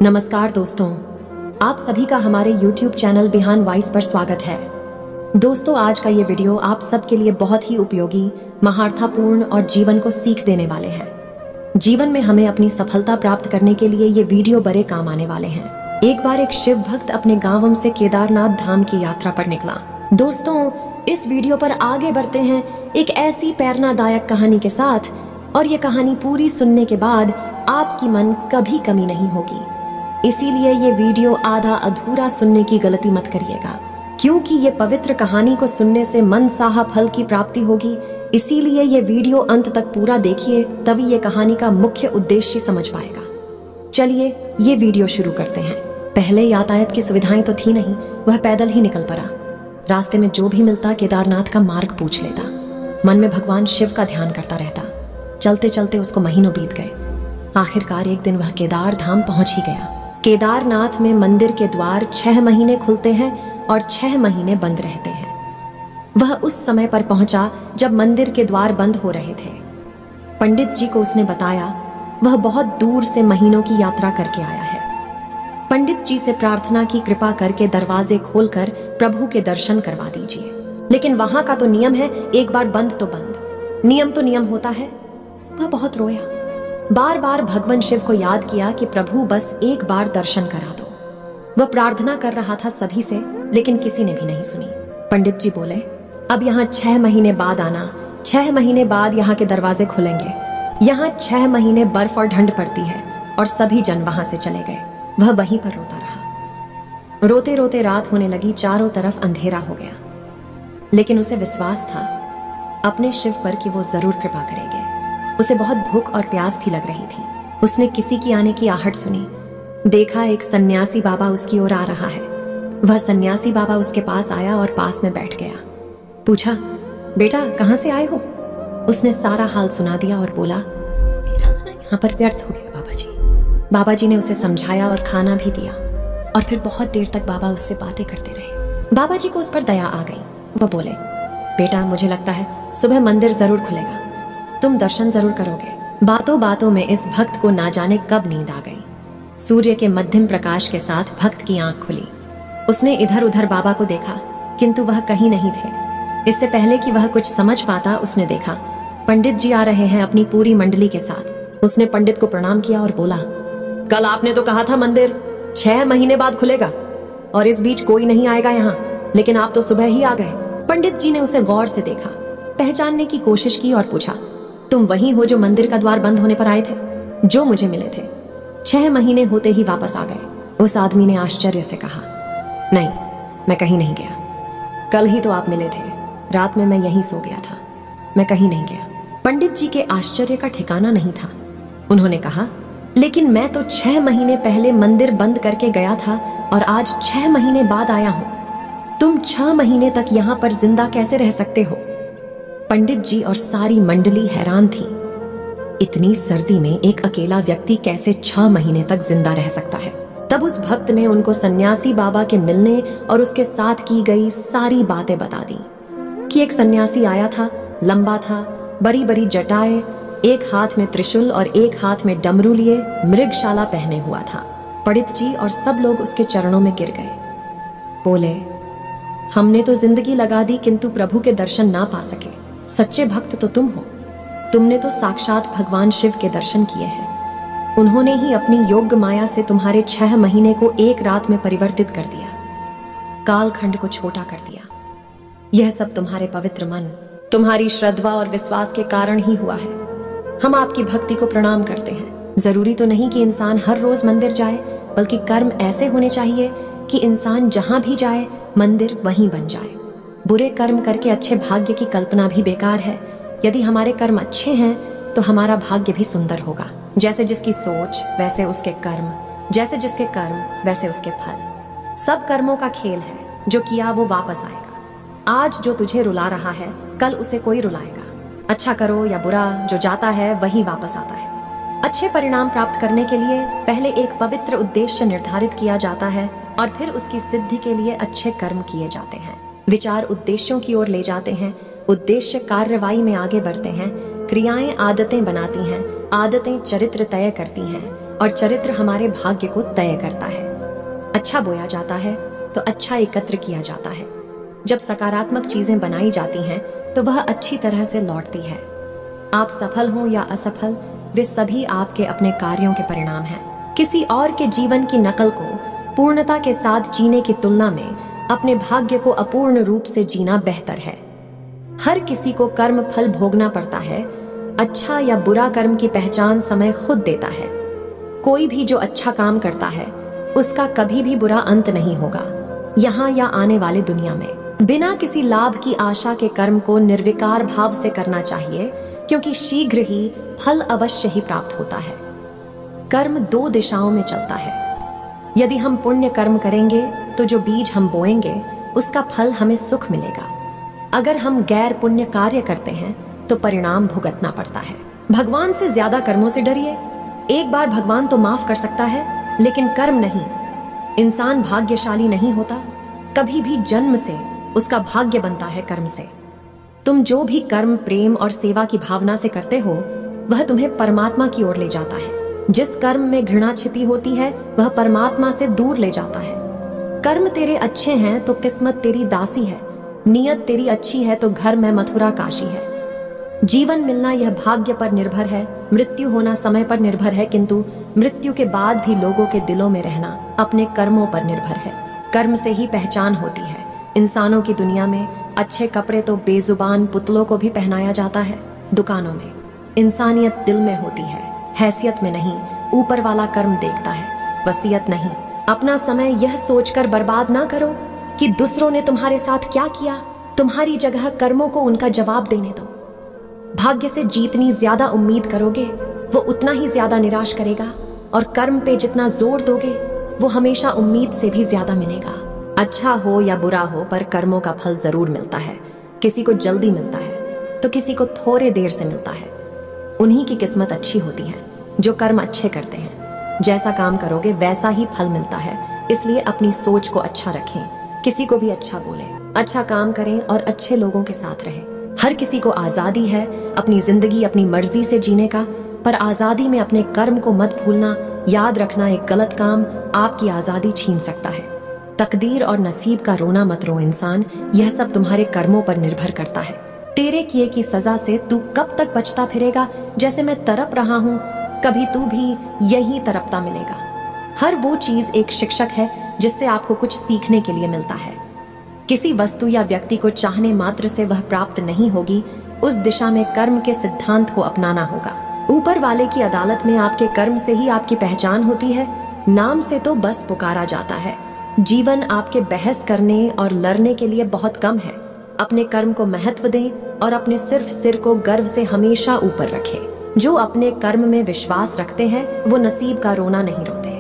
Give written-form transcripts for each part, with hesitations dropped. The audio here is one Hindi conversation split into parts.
नमस्कार दोस्तों, आप सभी का हमारे YouTube चैनल बिहान वॉइस पर स्वागत है। दोस्तों, आज का ये वीडियो आप सबके लिए बहुत ही उपयोगी, महार्थपूर्ण और जीवन को सीख देने वाले हैं। जीवन में हमें अपनी सफलता प्राप्त करने के लिए ये वीडियो बड़े काम आने वाले हैं। एक बार एक शिव भक्त अपने गांव से केदारनाथ धाम की यात्रा पर निकला। दोस्तों, इस वीडियो पर आगे बढ़ते हैं एक ऐसी प्रेरणादायक कहानी के साथ, और ये कहानी पूरी सुनने के बाद आपकी मन कभी कमी नहीं होगी। इसीलिए ये वीडियो आधा अधूरा सुनने की गलती मत करिएगा, क्योंकि ये पवित्र कहानी को सुनने से मनसाहा फल की प्राप्ति होगी। इसीलिए ये वीडियो अंत तक पूरा देखिए, तभी ये कहानी का मुख्य उद्देश्य समझ पाएगा। चलिए ये वीडियो शुरू करते हैं। पहले यातायात की सुविधाएं तो थी नहीं, वह पैदल ही निकल पड़ा। रास्ते में जो भी मिलता केदारनाथ का मार्ग पूछ लेता। मन में भगवान शिव का ध्यान करता रहता। चलते चलते उसको महीनों बीत गए। आखिरकार एक दिन वह केदार धाम पहुंच ही गया। केदारनाथ में मंदिर के द्वार 6 महीने खुलते हैं और 6 महीने बंद रहते हैं। वह उस समय पर पहुंचा जब मंदिर के द्वार बंद हो रहे थे। पंडित जी को उसने बताया वह बहुत दूर से महीनों की यात्रा करके आया है। पंडित जी से प्रार्थना की कृपा करके दरवाजे खोलकर प्रभु के दर्शन करवा दीजिए। लेकिन वहां का तो नियम है, एक बार बंद तो बंद, नियम तो नियम होता है। वह बहुत रोया, बार बार भगवान शिव को याद किया कि प्रभु बस एक बार दर्शन करा दो। वह प्रार्थना कर रहा था सभी से, लेकिन किसी ने भी नहीं सुनी। पंडित जी बोले, अब यहाँ 6 महीने बाद आना, 6 महीने बाद यहाँ के दरवाजे खुलेंगे। यहाँ 6 महीने बर्फ और ठंड पड़ती है। और सभी जन वहां से चले गए। वह वहीं पर रोता रहा। रोते रोते रात होने लगी, चारों तरफ अंधेरा हो गया। लेकिन उसे विश्वास था अपने शिव पर कि वो जरूर कृपा करेंगे। उसे बहुत भूख और प्यास भी लग रही थी। उसने किसी की आने की आहट सुनी। देखा एक सन्यासी बाबा उसकी ओर आ रहा है। वह सन्यासी बाबा उसके पास आया और पास में बैठ गया। पूछा, बेटा कहां से आए हो? उसने सारा हाल सुना दिया और बोला, मेरा आना यहाँ पर व्यर्थ हो गया बाबा जी। बाबा जी ने उसे समझाया और खाना भी दिया। और फिर बहुत देर तक बाबा उससे बातें करते रहे। बाबा जी को उस पर दया आ गई। वह बोले, बेटा मुझे लगता है सुबह मंदिर जरूर खुलेगा, तुम दर्शन जरूर करोगे। बातों बातों में इस भक्त को ना जाने कब नींद आ गई। सूर्य के मध्यम प्रकाश के साथ भक्त की आंख खुली। उसने इधर उधर बाबा को देखा, किंतु वह कहीं नहीं थे। इससे पहले कि वह कुछ समझ पाता, उसने देखा पंडित जी आ रहे हैं अपनी पूरी मंडली के साथ। उसने पंडित को प्रणाम किया और बोला, कल आपने तो कहा था मंदिर 6 महीने बाद खुलेगा और इस बीच कोई नहीं आएगा यहाँ, लेकिन आप तो सुबह ही आ गए। पंडित जी ने उसे गौर से देखा, पहचानने की कोशिश की और पूछा, तुम वही हो जो मंदिर का द्वार बंद होने पर आए थे? जो मुझे मिले थे, 6 महीने होते ही वापस आ गए। उस आदमी ने आश्चर्य से कहा, नहीं, मैं कहीं नहीं गया। कल ही तो आप मिले थे, रात में मैं यहीं सो गया था, मैं कहीं नहीं गया। पंडित जी के आश्चर्य का ठिकाना नहीं था। उन्होंने कहा, लेकिन मैं तो 6 महीने पहले मंदिर बंद करके गया था और आज 6 महीने बाद आया हूं। तुम 6 महीने तक यहाँ पर जिंदा कैसे रह सकते हो? पंडित जी और सारी मंडली हैरान थी। इतनी सर्दी में एक अकेला व्यक्ति कैसे 6 महीने तक जिंदा रह सकता है? तब उस भक्त ने उनको सन्यासी बाबा के मिलने और उसके साथ की गई सारी बातें बता दी कि एक सन्यासी आया था, लंबा था, बड़ी बड़ी जटाएं, एक हाथ में त्रिशूल और एक हाथ में डमरू लिए, मृगशाला पहने हुआ था। पंडित जी और सब लोग उसके चरणों में गिर गए। बोले, हमने तो जिंदगी लगा दी किंतु प्रभु के दर्शन ना पा सके। सच्चे भक्त तो तुम हो। तुमने तो साक्षात भगवान शिव के दर्शन किए हैं। उन्होंने ही अपनी योग्य माया से तुम्हारे 6 महीने को एक रात में परिवर्तित कर दिया, कालखंड को छोटा कर दिया। यह सब तुम्हारे पवित्र मन, तुम्हारी श्रद्धा और विश्वास के कारण ही हुआ है। हम आपकी भक्ति को प्रणाम करते हैं। जरूरी तो नहीं कि इंसान हर रोज मंदिर जाए, बल्कि कर्म ऐसे होने चाहिए कि इंसान जहां भी जाए मंदिर वहीं बन जाए। बुरे कर्म करके अच्छे भाग्य की कल्पना भी बेकार है। यदि हमारे कर्म अच्छे हैं तो हमारा भाग्य भी सुंदर होगा। जैसे जिसकी सोच वैसे उसके कर्म, जैसे जिसके कर्म वैसे उसके फल। सब कर्मों का खेल है, जो किया वो वापस आएगा। आज जो तुझे रुला रहा है, कल उसे कोई रुलाएगा। अच्छा करो या बुरा, जो जाता है वही वापस आता है। अच्छे परिणाम प्राप्त करने के लिए पहले एक पवित्र उद्देश्य निर्धारित किया जाता है और फिर उसकी सिद्धि के लिए अच्छे कर्म किए जाते हैं। विचार उद्देश्यों की ओर ले जाते हैं उद्देश्य कार्यवाही में आगे बढ़ते हैं, क्रियाएं आदतें बनाती हैं, आदतें चरित्र तय करती हैं और चरित्र हमारे भाग्य को तय करता है। अच्छा बोया जाता है तो अच्छा एकत्र किया जाता है। जब सकारात्मक चीजें बनाई जाती हैं तो वह अच्छी तरह से लौटती है। आप सफल हो या असफल, वे सभी आपके अपने कार्यों के परिणाम हैं। किसी और के जीवन की नकल को पूर्णता के साथ जीने की तुलना में अपने भाग्य को अपूर्ण रूप से जीना बेहतर है। हर किसी को कर्म फल भोगना पड़ता है। अच्छा या बुरा कर्म की पहचान समय खुद देता है। कोई भी जो अच्छा काम करता है उसका कभी भी बुरा अंत नहीं होगा, यहाँ या आने वाली दुनिया में। बिना किसी लाभ की आशा के कर्म को निर्विकार भाव से करना चाहिए, क्योंकि शीघ्र ही फल अवश्य ही प्राप्त होता है। कर्म 2 दिशाओं में चलता है। यदि हम पुण्य कर्म करेंगे तो जो बीज हम बोएंगे उसका फल हमें सुख मिलेगा। अगर हम गैर पुण्य कार्य करते हैं तो परिणाम भुगतना पड़ता है। भगवान से ज्यादा कर्मों से डरिए। एक बार भगवान तो माफ कर सकता है, लेकिन कर्म नहीं। इंसान भाग्यशाली नहीं होता, कभी भी जन्म से उसका भाग्य बनता है कर्म से। तुम जो भी कर्म प्रेम और सेवा की भावना से करते हो वह तुम्हें परमात्मा की ओर ले जाता है। जिस कर्म में घृणा छिपी होती है वह परमात्मा से दूर ले जाता है। कर्म तेरे अच्छे हैं तो किस्मत तेरी दासी है, नियत तेरी अच्छी है तो घर में मथुरा काशी है। जीवन मिलना यह भाग्य पर निर्भर है, मृत्यु होना समय पर निर्भर है, किंतु मृत्यु के बाद भी लोगों के दिलों में रहना अपने कर्मों पर निर्भर है। कर्म से ही पहचान होती है। इंसानों की दुनिया में अच्छे कपड़े तो बेजुबान पुतलों को भी पहनाया जाता है। दुकानों में इंसानियत दिल में होती है, हैसियत में नहीं। ऊपर वाला कर्म देखता है, वसीयत नहीं। अपना समय यह सोचकर बर्बाद ना करो कि दूसरों ने तुम्हारे साथ क्या किया। तुम्हारी जगह कर्मों को उनका जवाब देने दो। भाग्य से जितनी ज्यादा उम्मीद करोगे वो उतना ही ज्यादा निराश करेगा, और कर्म पे जितना जोर दोगे वो हमेशा उम्मीद से भी ज्यादा मिलेगा। अच्छा हो या बुरा हो, पर कर्मों का फल जरूर मिलता है। किसी को जल्दी मिलता है तो किसी को थोड़े देर से मिलता है। उन्हीं की किस्मत अच्छी होती है जो कर्म अच्छे करते हैं। जैसा काम करोगे वैसा ही फल मिलता है, इसलिए अपनी सोच को अच्छा रखें। किसी को भी अच्छा बोले, अच्छा काम करें और अच्छे लोगों के साथ रहें। हर किसी को आजादी है अपनी जिंदगी अपनी मर्जी से जीने का, पर आजादी में अपने कर्म को मत भूलना। याद रखना, एक गलत काम आपकी आजादी छीन सकता है। तकदीर और नसीब का रोना मत रो इंसान, यह सब तुम्हारे कर्मों पर निर्भर करता है। तेरे किए की सजा से तू कब तक बचता फिरेगा। जैसे मैं तड़प रहा हूँ, कभी तू भी यही तड़पता मिलेगा। हर वो चीज एक शिक्षक है जिससे आपको कुछ सीखने के लिए मिलता है। किसी वस्तु या व्यक्ति को चाहने मात्र से वह प्राप्त नहीं होगी, उस दिशा में कर्म के सिद्धांत को अपनाना होगा। ऊपर वाले की अदालत में आपके कर्म से ही आपकी पहचान होती है, नाम से तो बस पुकारा जाता है। जीवन आपके बहस करने और लड़ने के लिए बहुत कम है। अपने कर्म को महत्व दें और अपने सिर्फ सिर को गर्व से हमेशा ऊपर रखें। जो अपने कर्म में विश्वास रखते हैं वो नसीब का रोना नहीं रोते।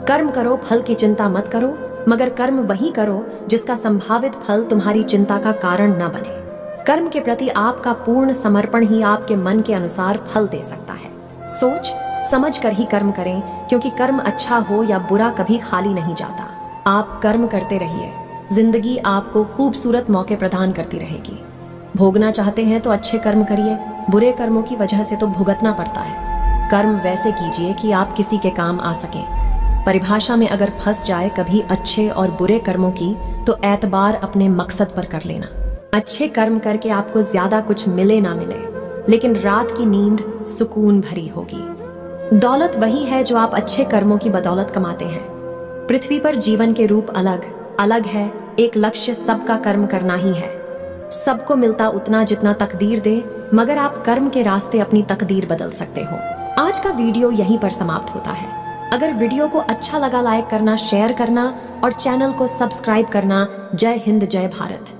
कर्म करो, फल की चिंता मत करो, मगर कर्म वही करो जिसका संभावित फल तुम्हारी चिंता का कारण न बने। कर्म के प्रति आपका पूर्ण समर्पण ही आपके मन के अनुसार फल दे सकता है। सोच समझ कर ही कर्म करें, क्योंकि कर्म अच्छा हो या बुरा कभी खाली नहीं जाता। आप कर्म करते रहिए, जिंदगी आपको खूबसूरत मौके प्रदान करती रहेगी। भोगना चाहते हैं तो अच्छे कर्म करिए, बुरे कर्मों की वजह से तो भुगतना पड़ता है। कर्म वैसे कीजिए कि आप किसी के काम आ सकें। परिभाषा में अगर फंस जाए कभी अच्छे और बुरे कर्मों की, तो एतबार अपने मकसद पर कर लेना। अच्छे कर्म करके आपको ज्यादा कुछ मिले ना मिले, लेकिन रात की नींद सुकून भरी होगी। दौलत वही है जो आप अच्छे कर्मों की बदौलत कमाते हैं। पृथ्वी पर जीवन के रूप अलग अलग है, एक लक्ष्य सबका कर्म करना ही है। सबको मिलता उतना जितना तकदीर दे, मगर आप कर्म के रास्ते अपनी तकदीर बदल सकते हो। आज का वीडियो यहीं पर समाप्त होता है। अगर वीडियो को अच्छा लगा लाइक करना, शेयर करना और चैनल को सब्सक्राइब करना। जय हिंद, जय भारत।